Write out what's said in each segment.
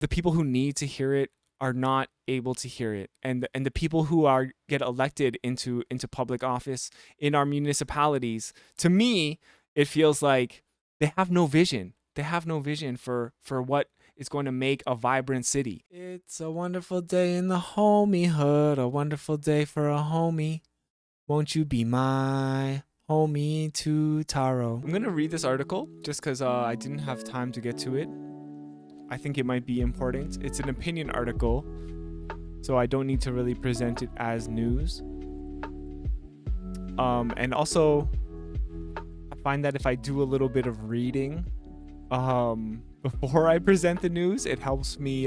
the people who need to hear it are not able to hear it, and the people who are get elected into public office in our municipalities, to me it feels like they have no vision. They have no vision for what is going to make a vibrant city. It's a wonderful day in the homiehood, a wonderful day for a homie. Won't you be my homie to Taro? I'm gonna read this article just because I didn't have time to get to it. I think it might be important. It's an opinion article, so I don't need to really present it as news. And also, I find that if I do a little bit of reading before I present the news, it helps me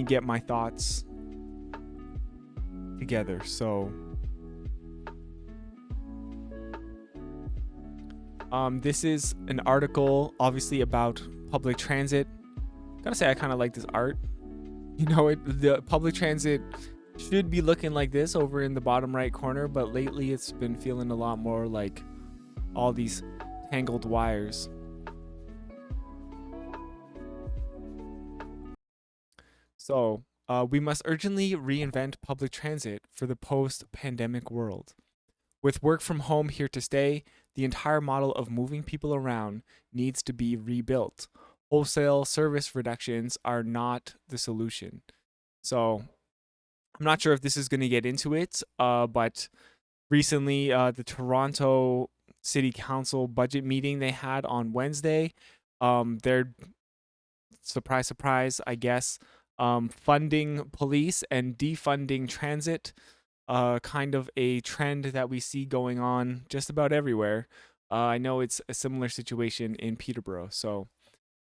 get my thoughts together. So this is an article obviously about public transit. Gotta say, I kind of like this art. You know, the public transit should be looking like this over in the bottom right corner, but lately it's been feeling a lot more like all these tangled wires. So we must urgently reinvent public transit for the post-pandemic world. With work from home here to stay, the entire model of moving people around needs to be rebuilt. Wholesale service reductions are not the solution. So I'm not sure if this is going to get into it, but recently the Toronto City Council budget meeting they had on Wednesday, they're, surprise, surprise, I guess, funding police and defunding transit, kind of a trend that we see going on just about everywhere. I know it's a similar situation in Peterborough. So,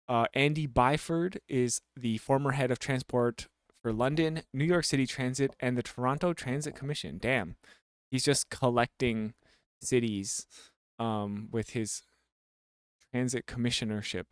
Andy Byford is the former head of transport for London, New York City Transit, and the Toronto Transit Commission. Damn, he's just collecting cities with his transit commissionership.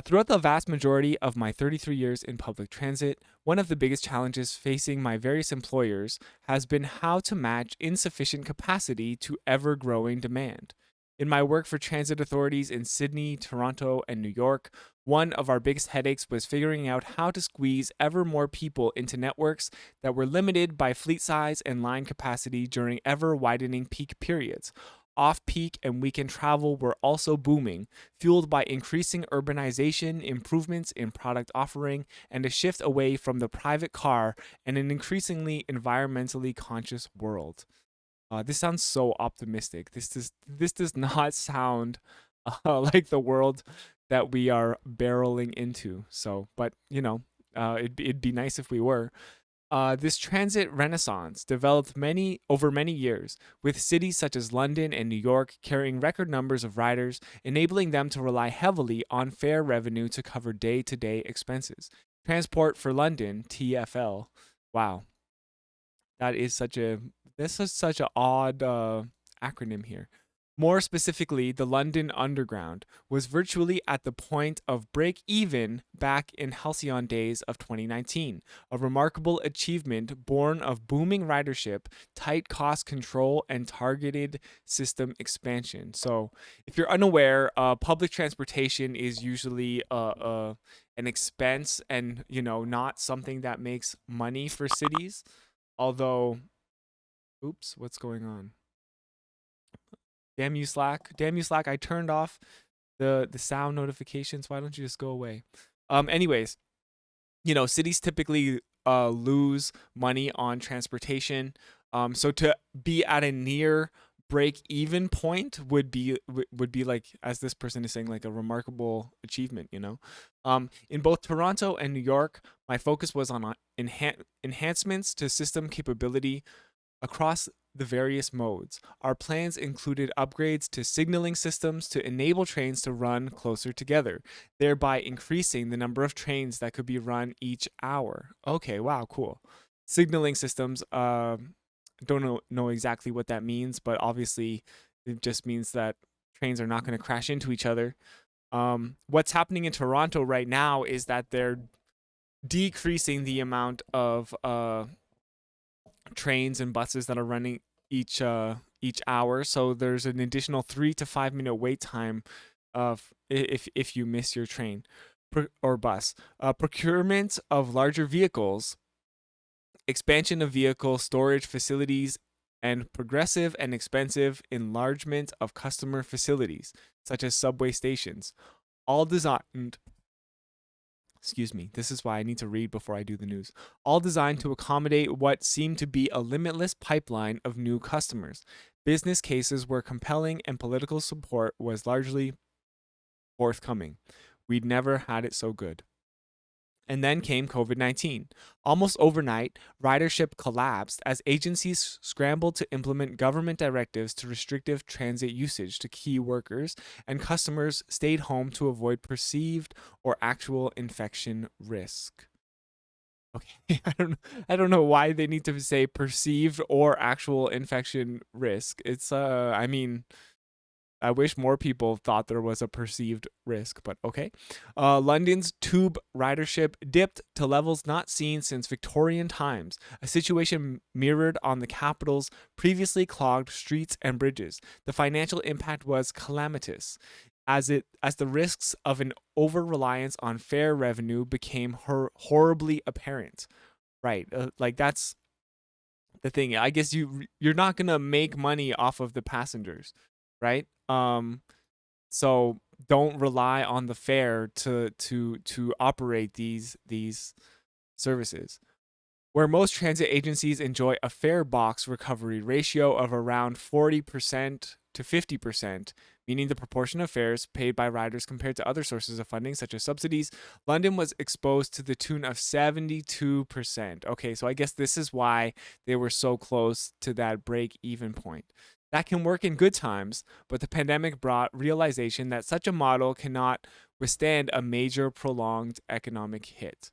Throughout the vast majority of my 33 years in public transit, one of the biggest challenges facing my various employers has been how to match insufficient capacity to ever growing demand. In my work for transit authorities in Sydney, Toronto, and New York, one of our biggest headaches was figuring out how to squeeze ever more people into networks that were limited by fleet size and line capacity during ever widening peak periods. Off peak and weekend travel were also booming, fueled by increasing urbanization, improvements in product offering, and a shift away from the private car and an increasingly environmentally conscious world. This sounds so optimistic. This does not sound like the world that we are barreling into. So, but it'd be nice if we were. This transit renaissance developed over many years, with cities such as London and New York carrying record numbers of riders, enabling them to rely heavily on fare revenue to cover day-to-day expenses. Transport for London (TfL). Wow, that is such a this is such an odd acronym here. More specifically, the London Underground was virtually at the point of break even back in halcyon days of 2019, a remarkable achievement born of booming ridership, tight cost control, and targeted system expansion. So, if you're unaware, public transportation is usually an expense and not something that makes money for cities. Although, oops, what's going on? Damn you, Slack. Damn you, Slack. I turned off the sound notifications. Why don't you just go away? Anyways, cities typically lose money on transportation. So to be at a near break even point would be like, as this person is saying, like a remarkable achievement. In both Toronto and New York, my focus was on enhancements to system capability across the various modes. Our plans included upgrades to signaling systems to enable trains to run closer together, thereby increasing the number of trains that could be run each hour. Okay, wow, cool. Signaling systems, don't know exactly what that means, but obviously it just means that trains are not going to crash into each other. What's happening in Toronto right now is that they're decreasing the amount of trains and buses that are running each hour. So there's an additional 3 to 5 minute wait time of if you miss your train. or bus. Procurement of larger vehicles, expansion of vehicle storage facilities, and progressive and expensive enlargement of customer facilities, such as subway stations, all designed. Excuse me, this is why I need to read before I do the news. All designed to accommodate what seemed to be a limitless pipeline of new customers. Business cases were compelling and political support was largely forthcoming. We'd never had it so good. And then came COVID 19. Almost overnight, ridership collapsed as agencies scrambled to implement government directives to restrictive transit usage to key workers, and customers stayed home to avoid perceived or actual infection risk. Okay, I don't know why they need to say perceived or actual infection risk. It's I mean, I wish more people thought there was a perceived risk, but okay. London's tube ridership dipped to levels not seen since Victorian times, a situation mirrored on the capital's previously clogged streets and bridges. The financial impact was calamitous, as the risks of an over-reliance on fare revenue became horribly apparent. Right, like that's the thing. I guess you're not gonna make money off of the passengers, right? So don't rely on the fare to operate these services. Where most transit agencies enjoy a fare box recovery ratio of around 40% to 50%, meaning the proportion of fares paid by riders compared to other sources of funding, such as subsidies, London was exposed to the tune of 72%. Okay, so I guess this is why they were so close to that break even point. That can work in good times, but the pandemic brought realization that such a model cannot withstand a major prolonged economic hit.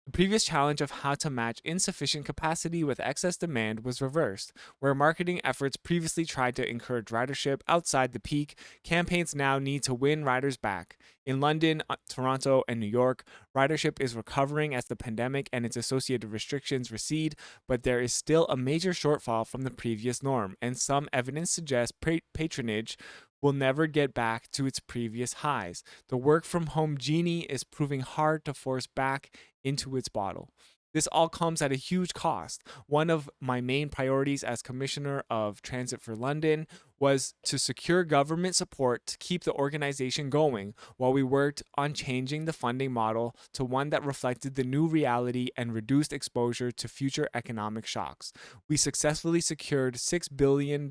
The previous challenge of how to match insufficient capacity with excess demand was reversed. Where marketing efforts previously tried to encourage ridership outside the peak, campaigns now need to win riders back. In London, Toronto, and New York, ridership is recovering as the pandemic and its associated restrictions recede, but there is still a major shortfall from the previous norm, and some evidence suggests patronage will never get back to its previous highs. The work from home genie is proving hard to force back into its bottle. This all comes at a huge cost. One of my main priorities as Commissioner of Transit for London was to secure government support to keep the organization going while we worked on changing the funding model to one that reflected the new reality and reduced exposure to future economic shocks. We successfully secured £6 billion,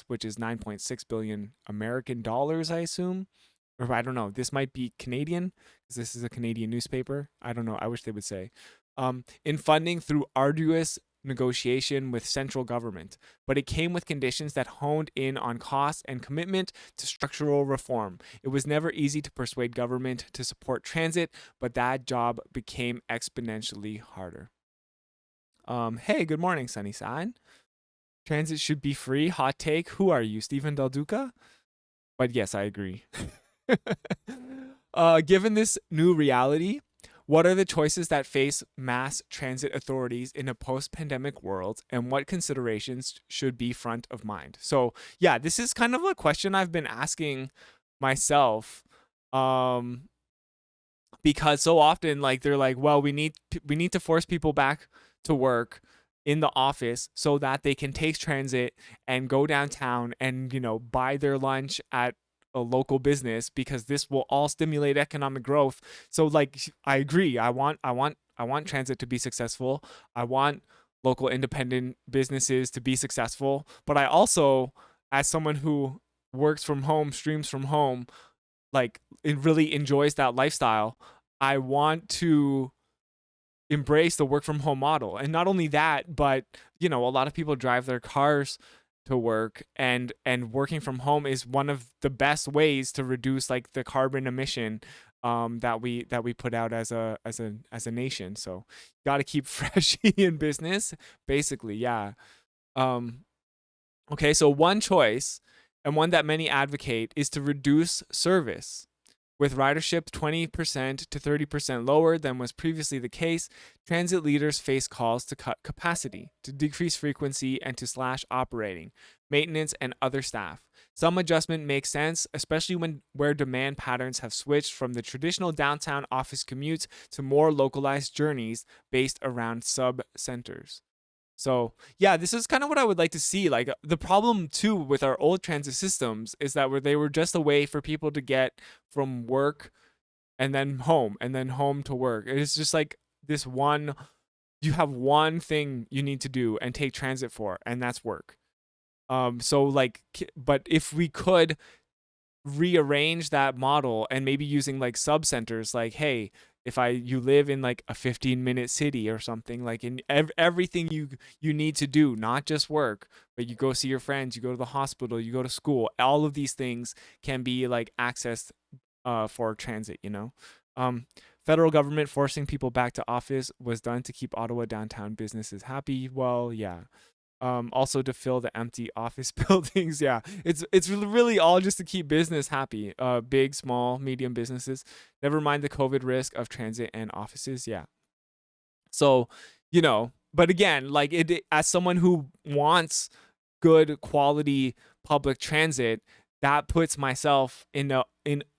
which is 9.6 billion American dollars, I assume. Or I don't know. This might be Canadian because this is a Canadian newspaper. I don't know. I wish they would say. In funding through arduous negotiation with central government, but it came with conditions that honed in on cost and commitment to structural reform. It was never easy to persuade government to support transit, but that job became exponentially harder. Hey, good morning, Sunnyside. Transit should be free. Hot take. Who are you, Stephen Del Duca? But yes, I agree. Given this new reality, what are the choices that face mass transit authorities in a post-pandemic world, and what considerations should be front of mind? So, yeah, this is kind of a question I've been asking myself, because so often, like they're like, well, we need to force people back to work in the office so that they can take transit and go downtown and buy their lunch at a local business because this will all stimulate economic growth. So like I agree. I want transit to be successful. I want local independent businesses to be successful, but I also, as someone who works from home, streams from home, like it really enjoys that lifestyle, I want to embrace the work from home model. And not only that, but a lot of people drive their cars to work, and working from home is one of the best ways to reduce like the carbon emission that we put out as a nation. So got to keep fresh in business basically. Yeah. Okay, so one choice, and one that many advocate, is to reduce service. With ridership 20% to 30% lower than was previously the case, transit leaders face calls to cut capacity, to decrease frequency, and to slash operating, maintenance, and other staff. Some adjustment makes sense, especially when where demand patterns have switched from the traditional downtown office commutes to more localized journeys based around sub centers. So, yeah, this is kind of what I would like to see. Like the problem too with our old transit systems is that where they were just a way for people to get from work and then home to work. It's just like this one you have one thing you need to do and take transit for, and that's work. So like but if we could rearrange that model and maybe using like sub centers, like, hey, if you live in like a 15-minute city or something, like in everything you need to do, not just work, but you go see your friends, you go to the hospital, you go to school, all of these things can be like accessed for transit, you know. um Federal government forcing people back to office was done to keep Ottawa downtown businesses happy. Well, yeah. Also to fill the empty office buildings. Yeah, it's really all just to keep business happy. Big, small, medium businesses. Never mind the COVID risk of transit and offices. Yeah. So, but again, like as someone who wants good quality public transit, that puts myself in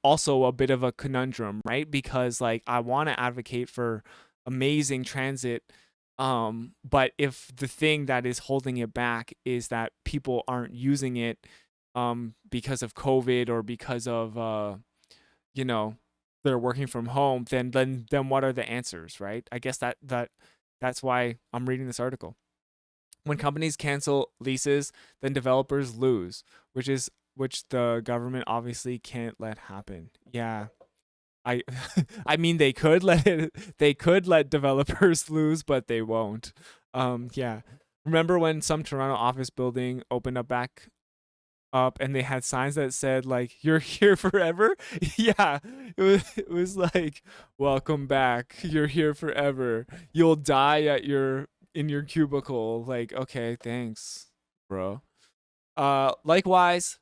also a bit of a conundrum, right? Because like I want to advocate for amazing transit, but if the thing that is holding it back is that people aren't using it because of COVID or because of you know they're working from home, then what are the answers, right? I guess that's why I'm reading this article. When companies cancel leases, then developers lose, which the government obviously can't let happen. Yeah. I I mean they could let developers lose, but they won't. Yeah. Remember when some Toronto office building opened up back up and they had signs that said like you're here forever? Yeah. It was like welcome back. You're here forever. You'll die at your in your cubicle. Like, okay, thanks, bro. Likewise,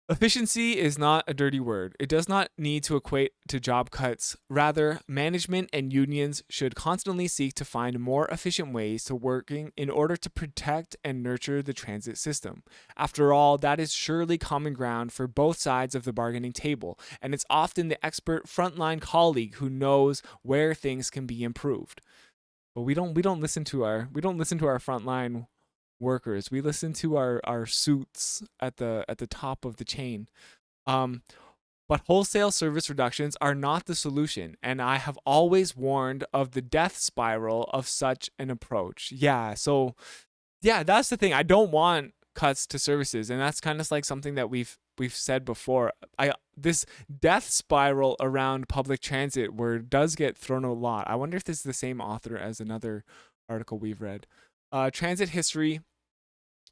efficiency is not a dirty word. It does not need to equate to job cuts. Rather, management and unions should constantly seek to find more efficient ways to working in order to protect and nurture the transit system. After all, that is surely common ground for both sides of the bargaining table, and it's often the expert frontline colleague who knows where things can be improved. But we don't listen to our frontline workers. We listen to our suits at the top of the chain. Um, but wholesale service reductions are not the solution, and I have always warned of the death spiral of such an approach. Yeah, so yeah, that's the thing. I don't want cuts to services, and that's kind of like something that we've said before. I This death spiral around public transit where it does get thrown a lot. I wonder if this is the same author as another article we've read. Transit history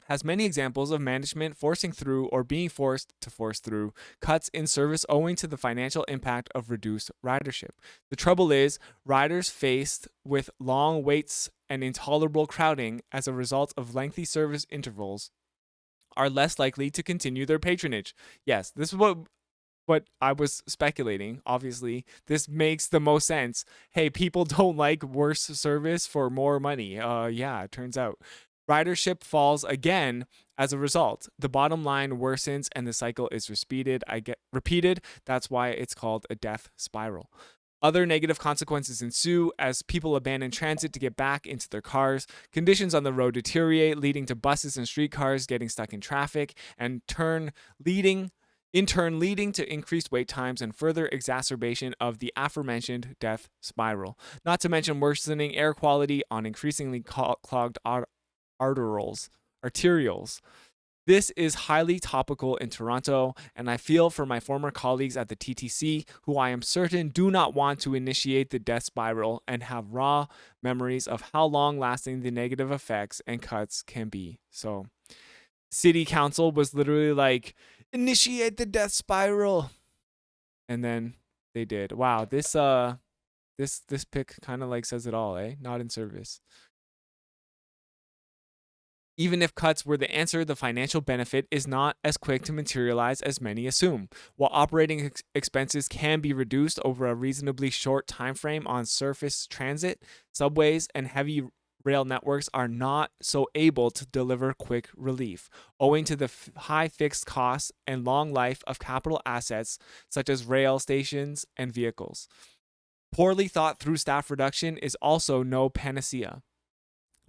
has many examples of management forcing through or being forced to force through cuts in service owing to the financial impact of reduced ridership. The trouble is, riders faced with long waits and intolerable crowding as a result of lengthy service intervals are less likely to continue their patronage. Yes, this is what I was speculating. Obviously, this makes the most sense. Hey, people don't like worse service for more money. Yeah, it turns out. Ridership falls again as a result. The bottom line worsens and the cycle is repeated. That's why it's called a death spiral. Other negative consequences ensue as people abandon transit to get back into their cars. Conditions on the road deteriorate, leading to buses and streetcars getting stuck in traffic, and in turn leading to increased wait times and further exacerbation of the aforementioned death spiral. Not to mention worsening air quality on increasingly clogged arterioles. This is highly topical in Toronto, and I feel for my former colleagues at the TTC, who I am certain do not want to initiate the death spiral and have raw memories of how long lasting the negative effects and cuts can be. So, City Council was literally like, initiate the death spiral. And then they did. Wow, this pick kind of like says it all, eh? Not in service. Even if cuts were the answer, the financial benefit is not as quick to materialize as many assume. While operating expenses can be reduced over a reasonably short time frame on surface transit, subways and heavy rail networks are not so able to deliver quick relief, owing to the high fixed costs and long life of capital assets such as rail stations and vehicles. Poorly thought through staff reduction is also no panacea.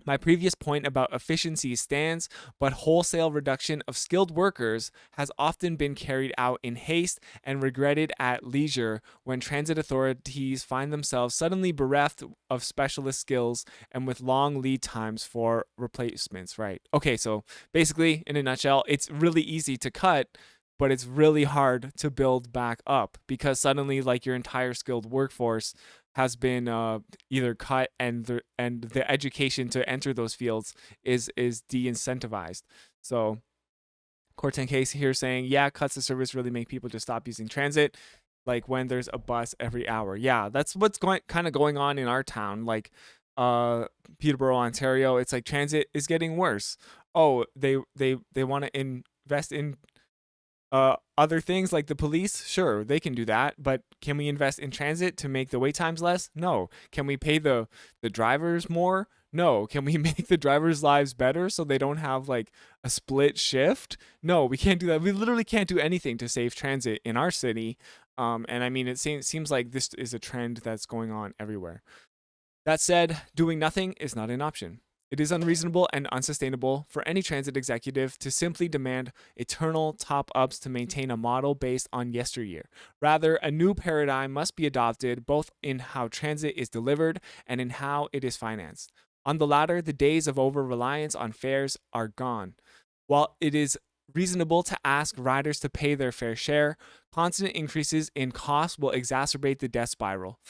My previous point about efficiency stands, but wholesale reduction of skilled workers has often been carried out in haste and regretted at leisure when transit authorities find themselves suddenly bereft of specialist skills and with long lead times for replacements, right? Okay, so basically, in a nutshell, it's really easy to cut, but it's really hard to build back up because suddenly, like, your entire skilled workforce has been either cut, and the education to enter those fields is de-incentivized. So Corten Case here saying, yeah, cuts to service really make people just stop using transit, like when there's a bus every hour. Yeah, that's what's kind of going on in our town, like Peterborough, Ontario. It's like transit is getting worse. Oh, they want to invest in other things like the police, sure, they can do that, but can we invest in transit to make the wait times less? No. Can we pay the drivers more? No. Can we make the drivers' lives better so they don't have like a split shift? No, we can't do that. We literally can't do anything to save transit in our city. And I mean, it seems like this is a trend that's going on everywhere. That said, doing nothing is not an option. It is unreasonable and unsustainable for any transit executive to simply demand eternal top ups to maintain a model based on yesteryear. Rather, a new paradigm must be adopted both in how transit is delivered and in how it is financed. On the latter, the days of over reliance on fares are gone. While it is reasonable to ask riders to pay their fair share, constant increases in costs will exacerbate the death spiral.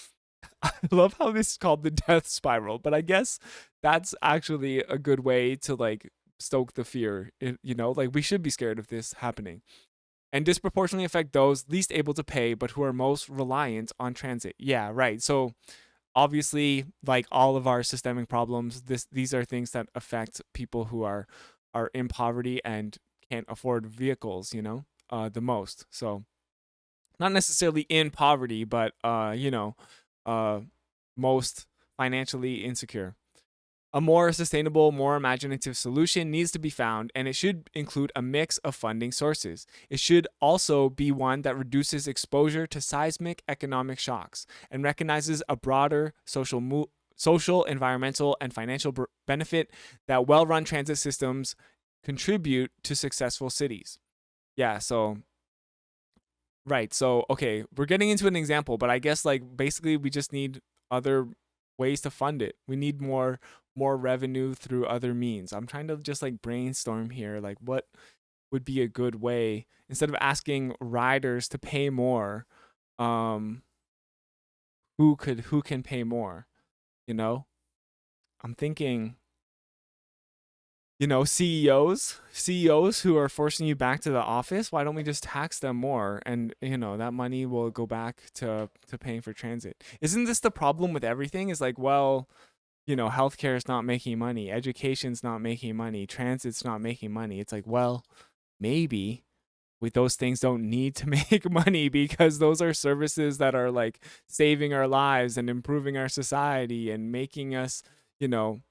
I love how this is called the death spiral, but I guess that's actually a good way to like stoke the fear. Like we should be scared of this happening and disproportionately affect those least able to pay but who are most reliant on transit. Yeah, right. So obviously, like all of our systemic problems, these are things that affect people who are in poverty and can't afford vehicles, the most. So not necessarily in poverty, but uh, most financially insecure. A more sustainable, more imaginative solution needs to be found, and it should include a mix of funding sources. It should also be one that reduces exposure to seismic economic shocks and recognizes a broader social, environmental, and financial benefit that well run transit systems contribute to successful cities. Yeah, so right. So, okay, we're getting into an example, but I guess like basically we just need other ways to fund it. We need more revenue through other means. I'm trying to just like brainstorm here, like what would be a good way instead of asking riders to pay more. Um, who can pay more? You know, I'm thinking CEOs who are forcing you back to the office. Why don't we just tax them more, and that money will go back to paying for transit? Isn't this the problem with everything? Is like, well, healthcare is not making money, education's not making money, transit's not making money. It's like, well, maybe those things don't need to make money because those are services that are like saving our lives and improving our society and making us, you know,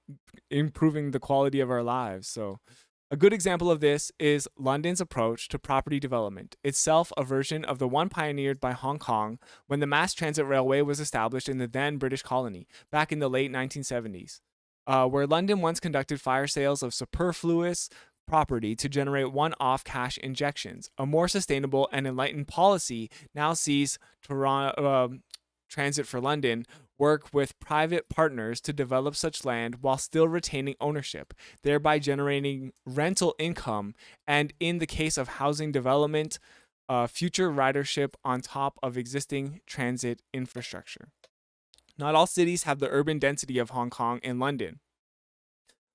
improving the quality of our lives. So, a good example of this is London's approach to property development, itself a version of the one pioneered by Hong Kong when the mass transit railway was established in the then British colony back in the late 1970s. Where London once conducted fire sales of superfluous property to generate one off cash injections. A more sustainable and enlightened policy now sees Toronto, Transit for London work with private partners to develop such land while still retaining ownership, thereby generating rental income and, in the case of housing development, future ridership on top of existing transit infrastructure. Not all cities have the urban density of Hong Kong and London,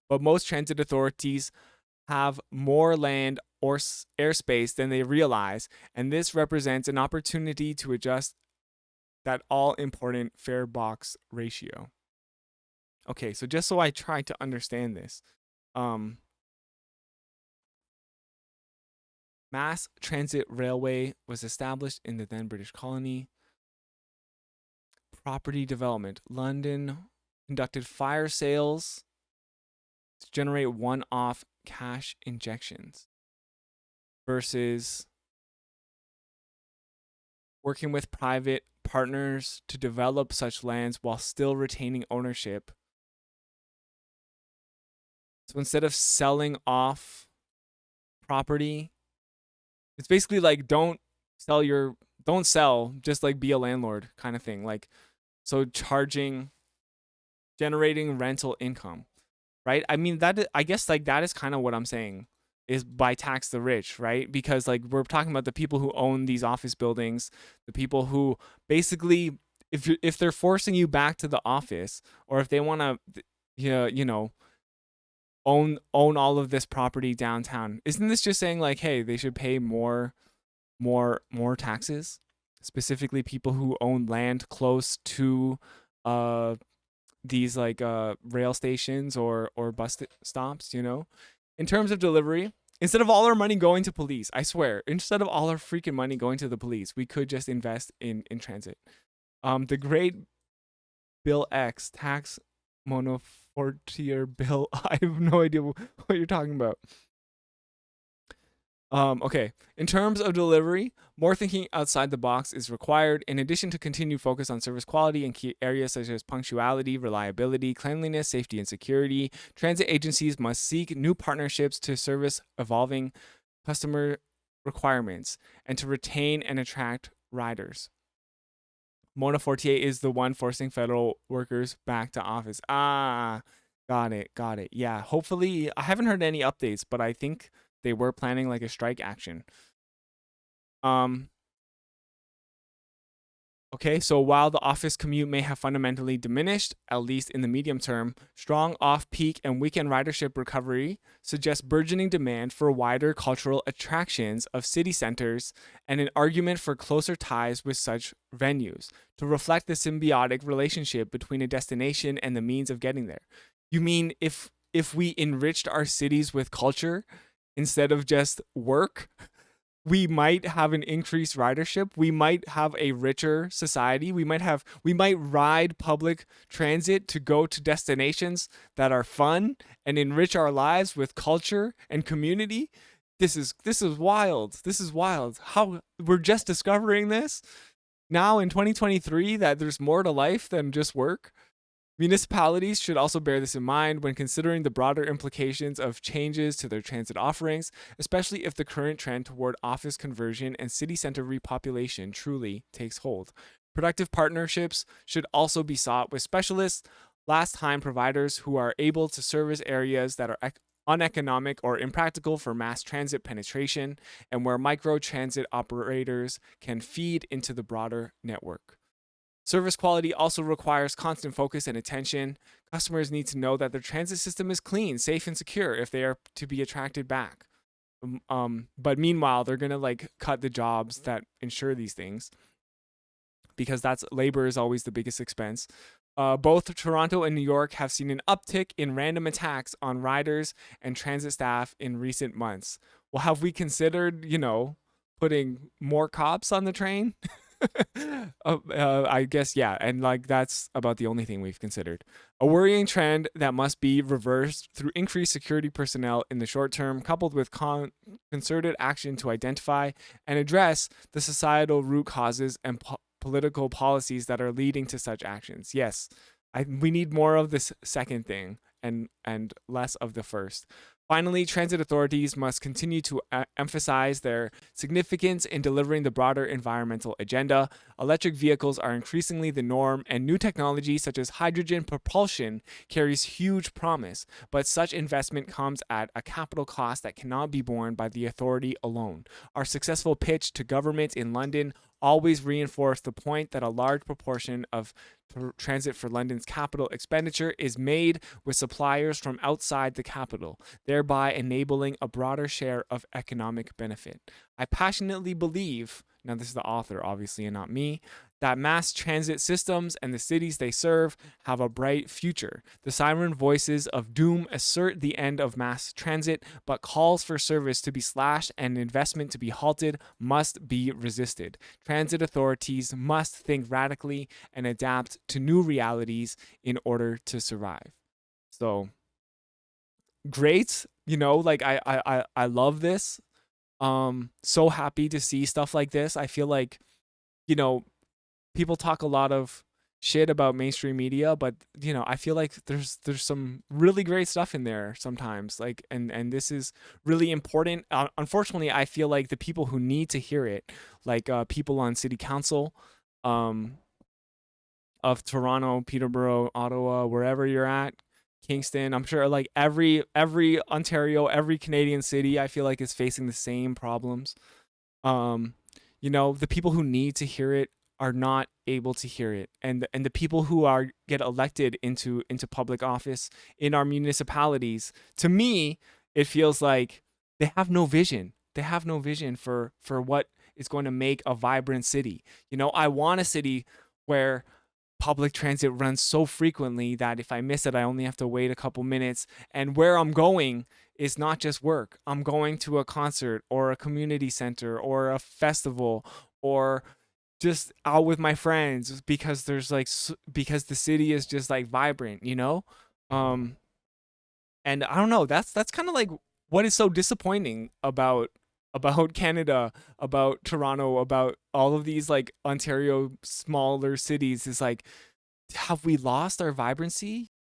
but most transit authorities have more land or airspace than they realize, and this represents an opportunity to adjust that all important fare box ratio. Okay, so just so I try to understand this, um, Mass Transit Railway was established in the then British colony. Property development. London conducted fire sales to generate one-off cash injections versus working with private partners to develop such lands while still retaining ownership. So instead of selling off property, it's basically like don't sell, just like be a landlord kind of thing. Like, so generating rental income, right? I mean, I guess like that is kind of what I'm saying, is by tax the rich, right? Because like we're talking about the people who own these office buildings, the people who basically, if they're forcing you back to the office, or if they want to, you know, own all of this property downtown, isn't this just saying like, hey, they should pay more taxes? Specifically, people who own land close to these like rail stations or bus stops, you know. In terms of delivery, instead of all our money going to police, I swear, instead of all our freaking money going to the police, we could just invest in transit. The great Bill X tax monofortier bill. I have no idea what you're talking about. Okay. In terms of delivery, more thinking outside the box is required. In addition to continued focus on service quality in key areas such as punctuality, reliability, cleanliness, safety, and security, transit agencies must seek new partnerships to service evolving customer requirements and to retain and attract riders. Mona Fortier is the one forcing federal workers back to office. Ah, got it. Yeah, hopefully, I haven't heard any updates, but I think they were planning like a strike action. Okay, so while the office commute may have fundamentally diminished, at least in the medium term, strong off-peak and weekend ridership recovery suggests burgeoning demand for wider cultural attractions of city centers and an argument for closer ties with such venues to reflect the symbiotic relationship between a destination and the means of getting there. You mean if we enriched our cities with culture instead of just work, we might have an increased ridership. We might have a richer society. We might ride public transit to go to destinations that are fun and enrich our lives with culture and community. This is wild. This is wild. How we're just discovering this now in 2023, that there's more to life than just work. Municipalities should also bear this in mind when considering the broader implications of changes to their transit offerings, especially if the current trend toward office conversion and city center repopulation truly takes hold. Productive partnerships should also be sought with specialists, last time providers who are able to service areas that are uneconomic or impractical for mass transit penetration, and where micro transit operators can feed into the broader network. Service quality also requires constant focus and attention. Customers need to know that their transit system is clean, safe, and secure if they are to be attracted back. But meanwhile, they're gonna like cut the jobs that ensure these things, because that's labor is always the biggest expense. Both Toronto and New York have seen an uptick in random attacks on riders and transit staff in recent months. Well, have we considered, putting more cops on the train? I guess, yeah. And like, that's about the only thing we've considered. A worrying trend that must be reversed through increased security personnel in the short term, coupled with concerted action to identify and address the societal root causes and political policies that are leading to such actions. Yes, we need more of this second thing and less of the first. Finally, transit authorities must continue to emphasize their significance in delivering the broader environmental agenda. Electric vehicles are increasingly the norm, and new technology such as hydrogen propulsion carries huge promise, but such investment comes at a capital cost that cannot be borne by the authority alone. Our successful pitch to government in London always reinforced the point that a large proportion of Transit for London's capital expenditure is made with suppliers from outside the capital, thereby enabling a broader share of economic benefit. I passionately believe, now this is the author obviously and not me, that mass transit systems and the cities they serve have a bright future. The siren voices of doom assert the end of mass transit, but calls for service to be slashed and investment to be halted must be resisted. Transit authorities must think radically and adapt to new realities in order to survive. So great, like I love this. So happy to see stuff like this. I feel like, you know, people talk a lot of shit about mainstream media, but I feel like there's some really great stuff in there sometimes. Like, and this is really important. Unfortunately, I feel like the people who need to hear it, like people on city council, um, of Toronto, Peterborough, Ottawa, wherever you're at, Kingston. I'm sure like every Ontario, every Canadian city, I feel like is facing the same problems. Um, the people who need to hear it are not able to hear it, and the people who are get elected into public office in our municipalities, to me, it feels like they have no vision. They have no vision for what is going to make a vibrant city. I want a city where public transit runs so frequently that if I miss it, I only have to wait a couple minutes. And where I'm going is not just work. I'm going to a concert or a community center or a festival or just out with my friends because there's like because the city is just like vibrant. Um and I don't know, that's kind of like what is so disappointing about Canada, about Toronto, about all of these like Ontario smaller cities is like, have we lost our vibrancy?